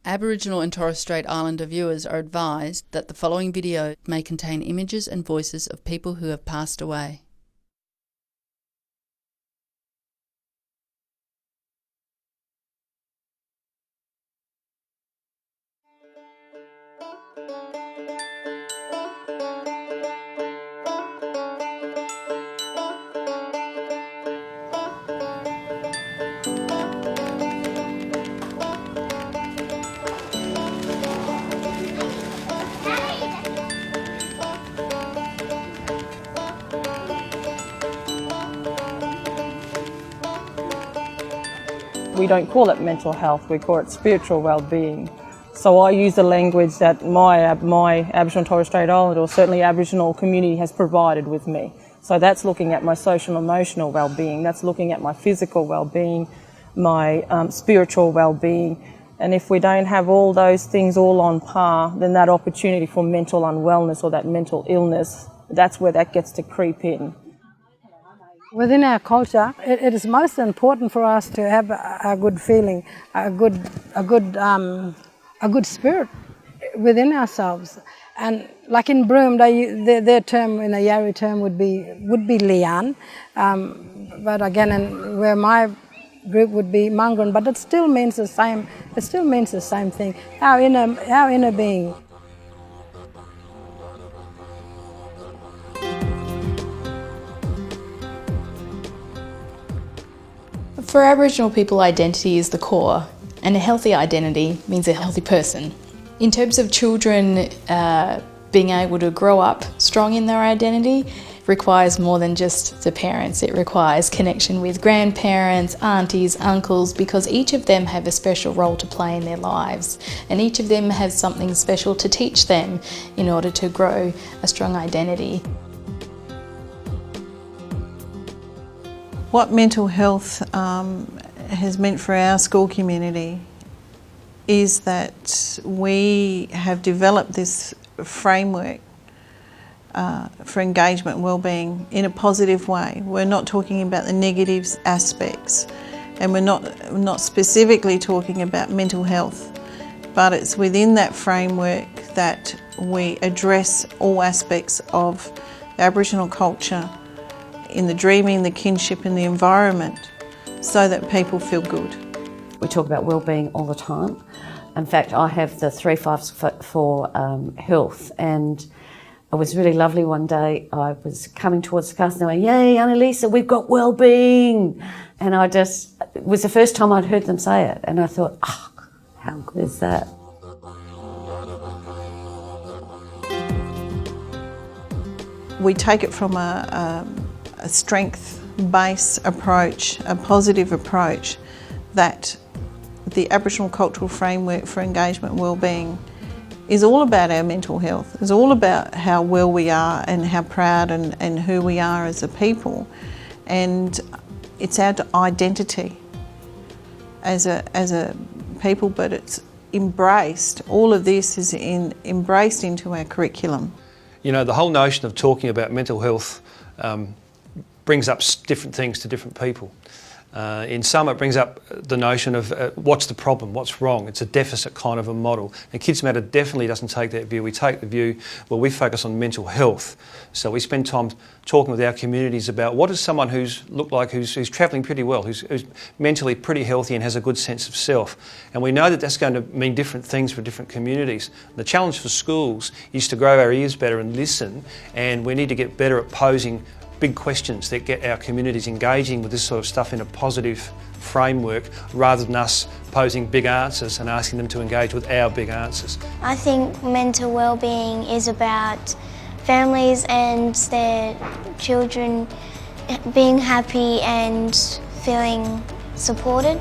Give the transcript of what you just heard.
Aboriginal and Torres Strait Islander viewers are advised that the following video may contain images and voices of people who have passed away. We don't call it mental health, we call it spiritual well-being. So I use the language that my Aboriginal and Torres Strait Islander, or certainly Aboriginal community, has provided with me. So that's looking at my social and emotional well-being, that's looking at my physical well-being, my spiritual well-being. And if we don't have all those things all on par, then that opportunity for mental unwellness or that mental illness, that's where that gets to creep in. Within our culture, it is most important for us to have a good feeling, a good spirit within ourselves. And like in Broome, their term, in a Yarri term, would be Lian. But again, where my group would be Mangron, but it still means the same. It still means the same thing. Our inner being. For Aboriginal people, identity is the core, and a healthy identity means a healthy person. In terms of children being able to grow up strong in their identity, requires more than just the parents. It requires connection with grandparents, aunties, uncles, because each of them have a special role to play in their lives, and each of them has something special to teach them in order to grow a strong identity. What mental health has meant for our school community is that we have developed this framework for engagement and wellbeing in a positive way. We're not talking about the negative aspects, and we're not specifically talking about mental health, but it's within that framework that we address all aspects of the Aboriginal culture in the dreaming, the kinship and the environment, so that people feel good. We talk about wellbeing all the time. In fact, I have the 3 5s for health, and it was really lovely one day. I was coming towards the class and they went, "Yay, Annalisa, we've got wellbeing." And it was the first time I'd heard them say it, and I thought, oh, how good is that? We take it from a strength-based approach, a positive approach, that the Aboriginal cultural framework for engagement and wellbeing is all about our mental health. It's all about how well we are and how proud and who we are as a people. And it's our identity as a people, but it's embraced. All of this is embraced into our curriculum. You know, the whole notion of talking about mental health brings up different things to different people. In some, it brings up the notion of what's the problem, what's wrong. It's a deficit kind of a model. And Kids Matter definitely doesn't take that view. We take the view, well, we focus on mental health. So we spend time talking with our communities about what does someone who's travelling pretty well, who's mentally pretty healthy and has a good sense of self. And we know that that's going to mean different things for different communities. The challenge for schools is to grow our ears better and listen, and we need to get better at posing big questions that get our communities engaging with this sort of stuff in a positive framework, rather than us posing big answers and asking them to engage with our big answers. I think mental well-being is about families and their children being happy and feeling supported.